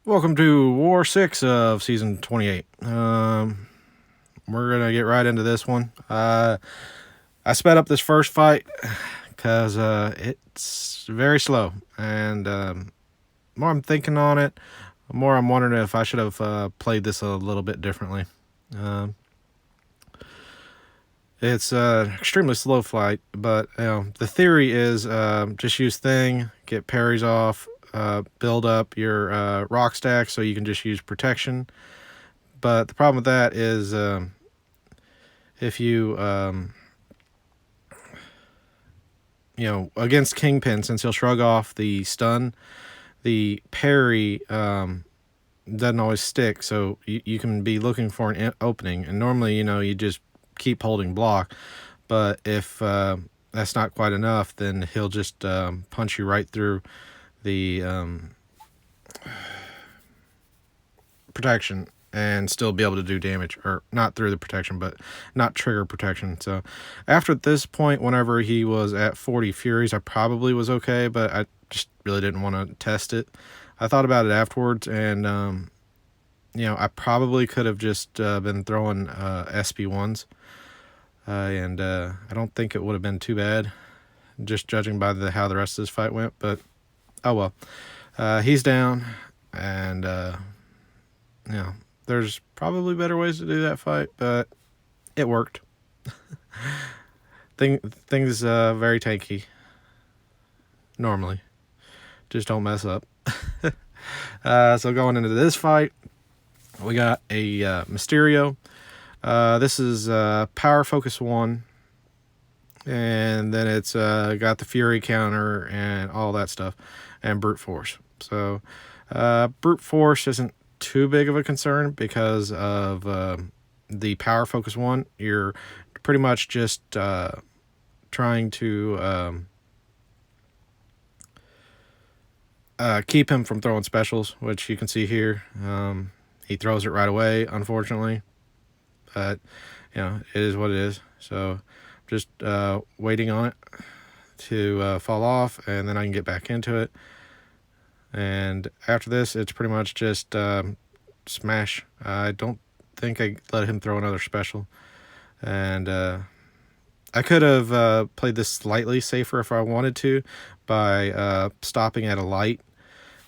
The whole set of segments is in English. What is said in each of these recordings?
Welcome to War 6 of Season 28. We're going to get right into this one. I sped up this first fight because it's very slow. And the more I'm thinking on it, the more I'm wondering if I should have played this a little bit differently. It's an extremely slow fight, but the theory is just use Thing, get parries off, build up your rock stack so you can just use protection. But the problem with that is if you against Kingpin, since he'll shrug off the stun, the parry doesn't always stick, so you can be looking for an opening, and normally you just keep holding block. But if that's not quite enough, then he'll just punch you right through the protection and still be able to do damage, or not through the protection, but not trigger protection. So after this point, whenever he was at 40 Furies, I probably was okay, but I just really didn't want to test it. I thought about it afterwards, and I probably could have just been throwing SP1s, and I don't think it would have been too bad, just judging by how the rest of this fight went. But oh well. He's down, and there's probably better ways to do that fight, but it worked. Things very tanky normally. Just don't mess up. So going into this fight, we got a Mysterio. This is Power Focus 1, and then it's got the Fury counter and all that stuff, and Brute Force. So Brute Force isn't too big of a concern because of the Power Focus 1. You're pretty much just trying to keep him from throwing specials, which you can see here. He throws it right away, unfortunately, but it is what it is. So just waiting on it to fall off, and then I can get back into it. And after this, it's pretty much just smash. I don't think I let him throw another special, and I could have played this slightly safer if I wanted to by stopping at a light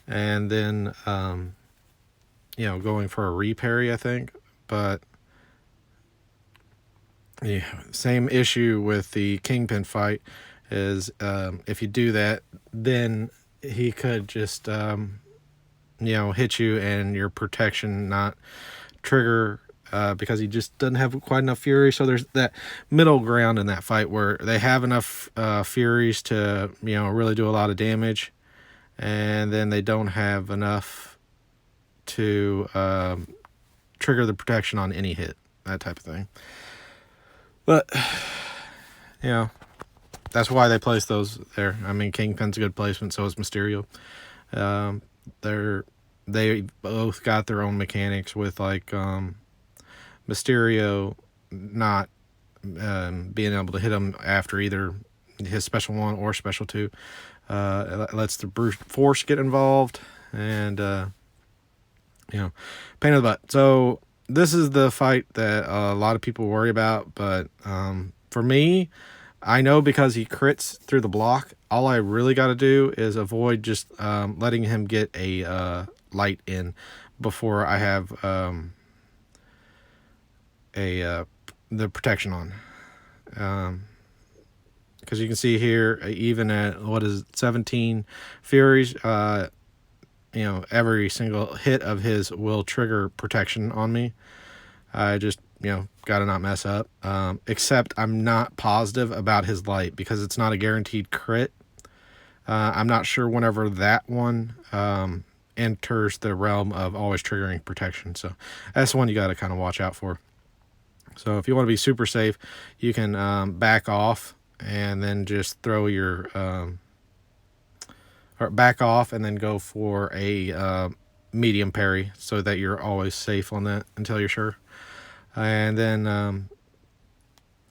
and then going for a reparry, I think. But yeah, same issue with the Kingpin fight is if you do that, then he could just hit you and your protection not trigger because he just doesn't have quite enough fury. So there's that middle ground in that fight where they have enough furies to really do a lot of damage, and then they don't have enough to trigger the protection on any hit, that type of thing. But that's why they place those there. I mean, Kingpin's a good placement, so is Mysterio. They both got their own mechanics with Mysterio not being able to hit him after either his special 1 or special 2. It lets the brute force get involved, and pain in the butt. So this is the fight that a lot of people worry about, but for me, I know because he crits through the block, all I really got to do is avoid just letting him get a light in before I have the protection on. Because you can see here, even at 17 Furies, every single hit of his will trigger protection on me. I just gotta not mess up, except I'm not positive about his light because it's not a guaranteed crit. I'm not sure whenever that one enters the realm of always triggering protection, so that's the one you gotta kind of watch out for. So if you want to be super safe, you can back off and then just throw your or back off and then go for a medium parry so that you're always safe on that until you're sure. And then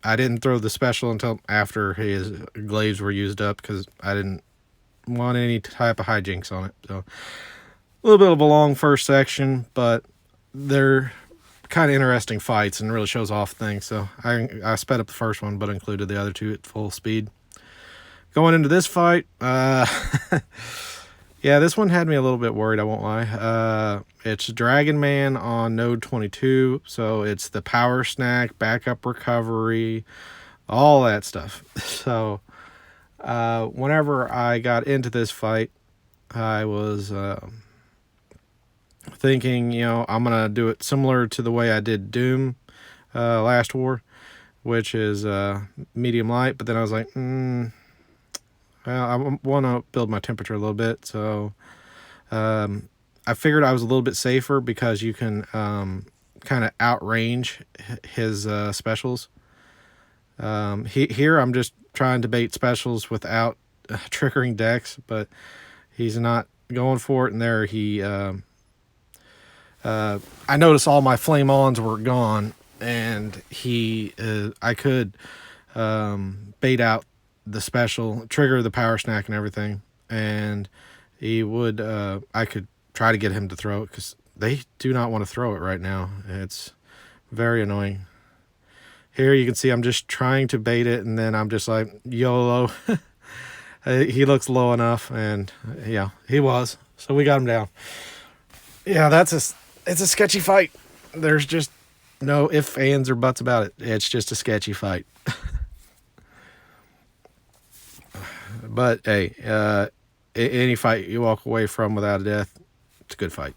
I didn't throw the special until after his glaives were used up because I didn't want any type of hijinks on it. So a little bit of a long first section, but they're kind of interesting fights and really shows off things. So I sped up the first one, but included the other two at full speed. Going into this fight, yeah, this one had me a little bit worried, I won't lie. It's Dragonman on node 22, so it's the power snack, backup recovery, all that stuff. So whenever I got into this fight, I was thinking, I'm going to do it similar to the way I did Doom last war, which is medium light, but then I was like, well, I want to build my temperature a little bit, so I figured I was a little bit safer because you can kind of outrange his specials. Here I'm just trying to bait specials without triggering decks, but he's not going for it, and there he... I noticed all my flame-ons were gone, and I could bait out the special, trigger the power snack and everything, and he would I could try to get him to throw it because they do not want to throw it right now. It's very annoying. Here you can see I'm just trying to bait it, and then I'm just like, YOLO. He looks low enough, and yeah, he was. So we got him down. Yeah, it's a sketchy fight. There's just no ifs, ands, or buts about it. It's just a sketchy fight. But hey, any fight you walk away from without a death, it's a good fight.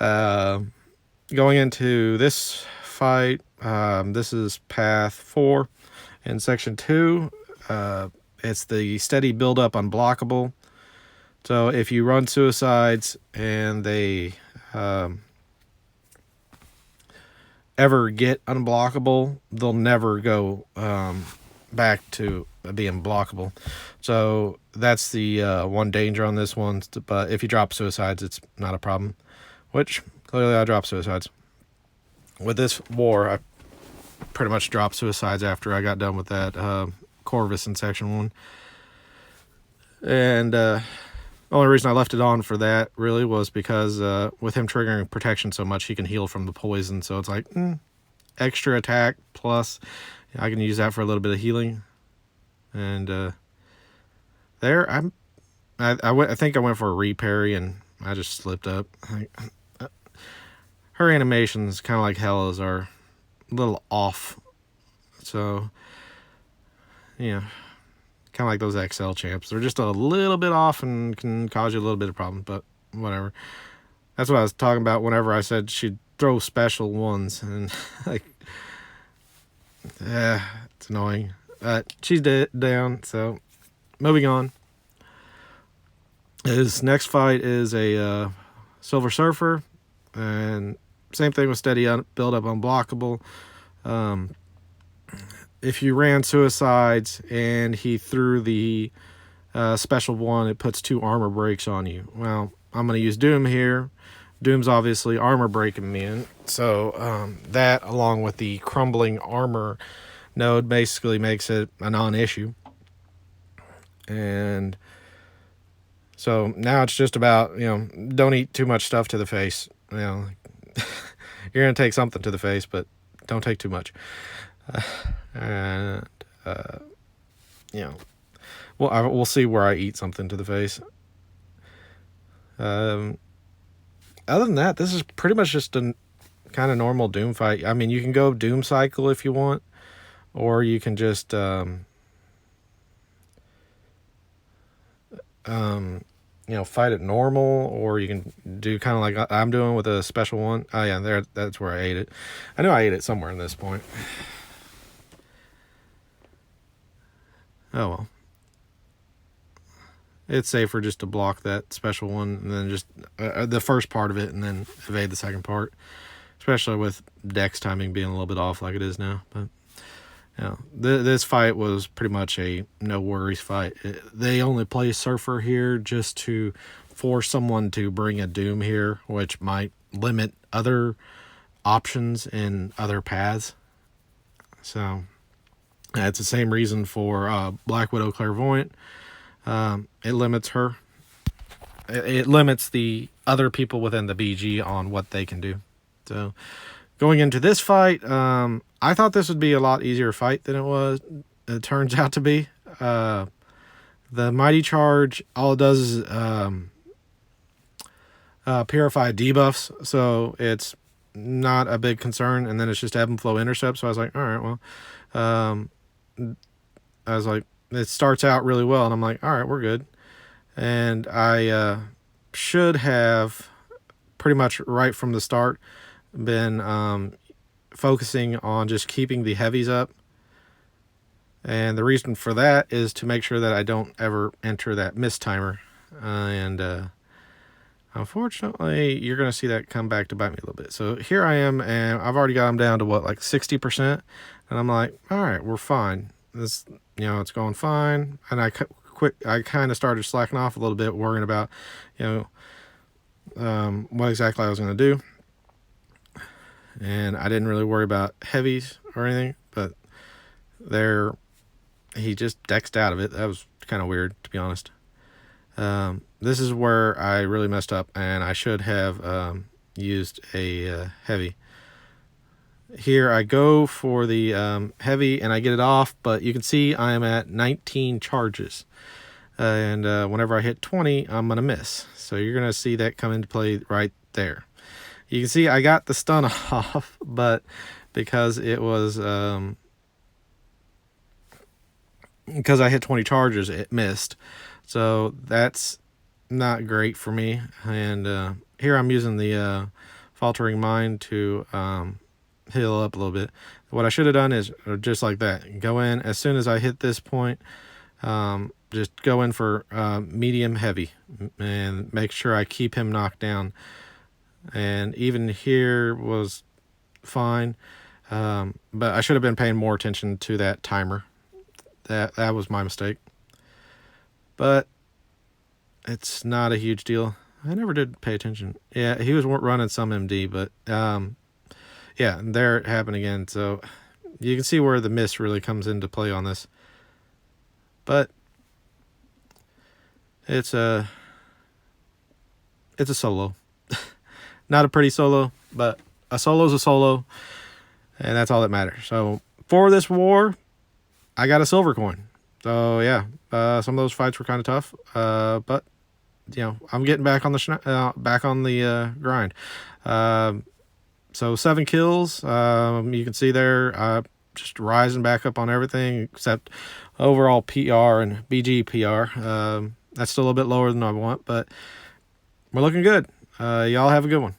Going into this fight, this is path 4 in section 2. It's the steady build up unblockable. So if you run suicides and they ever get unblockable, they'll never go back to being blockable. So that's the one danger on this one. But if you drop suicides, it's not a problem. Which, clearly I dropped suicides. With this war, I pretty much dropped suicides after I got done with that Corvus in section 1. And the only reason I left it on for that really was because with him triggering protection so much, he can heal from the poison. So it's like extra attack plus I can use that for a little bit of healing. And there I think I went for a reparry and I just slipped up. Her animations, kind of like Hella's, are a little off. So yeah. Kind of like those XL champs. They're just a little bit off and can cause you a little bit of problem, but whatever. That's what I was talking about whenever I said she'd throw special ones. And like, it's annoying. She's down, so moving on. His next fight is a Silver Surfer. And same thing with steady build up unblockable. If you ran suicides and he threw the special one, it puts 2 armor breaks on you. Well, I'm going to use Doom here. Doom's obviously armor breaking me in. So that, along with the crumbling armor node, basically makes it a non-issue. And so now it's just about, don't eat too much stuff to the face. You're going to take something to the face, but don't take too much. And we'll see where I eat something to the face. Other than that, this is pretty much just a kind of normal Doom fight. I mean, you can go Doom cycle if you want, or you can just fight it normal, or you can do kind of like I'm doing with a special one. Oh yeah, that's where I ate it. I knew I ate it somewhere in this point. Oh well. It's safer just to block that special one and then just the first part of it and then evade the second part. Especially with Dex timing being a little bit off like it is now. But this fight was pretty much a no worries fight. They only play Surfer here just to force someone to bring a Doom here, which might limit other options in other paths. So it's the same reason for Black Widow Clairvoyant. It limits her. it limits the other people within the BG on what they can do. So going into this fight, I thought this would be a lot easier fight than it turns out to be. The Mighty Charge, all it does is purify debuffs, so it's not a big concern. And then it's just ebb and flow intercept. So I was like, all right, well, I was like, it starts out really well, and I'm like, all right, we're good. And I should have pretty much right from the start been focusing on just keeping the heavies up. And the reason for that is to make sure that I don't ever enter that miss timer. Unfortunately, you're going to see that come back to bite me a little bit. So here I am, and I've already got them down to what, like 60%. And I'm like, all right, we're fine. This, it's going fine. And I kind of started slacking off a little bit, worrying about, what exactly I was going to do. And I didn't really worry about heavies or anything, but he just dexed out of it. That was kind of weird, to be honest. This is where I really messed up, and I should have used a heavy. Here I go for the heavy, and I get it off, but you can see I am at 19 charges. And whenever I hit 20, I'm going to miss. So you're going to see that come into play right there. You can see I got the stun off, but because it was... because I hit 20 charges, it missed. So that's not great for me. And here I'm using the Faltering Mind to heal up a little bit. What I should have done is just like that. Go in as soon as I hit this point. Just go in for medium heavy and make sure I keep him knocked down. And even here was fine. But I should have been paying more attention to that timer. That was my mistake. But it's not a huge deal. I never did pay attention. Yeah, he was running some MD, but yeah, there it happened again. So you can see where the miss really comes into play on this. But it's a solo. Not a pretty solo, but a solo's a solo, and that's all that matters. So for this war, I got a silver coin. So yeah, some of those fights were kind of tough, but I'm getting back on the grind. So 7 kills. You can see there, just rising back up on everything except overall PR and BG PR. That's still a little bit lower than I want, but we're looking good. Y'all have a good one.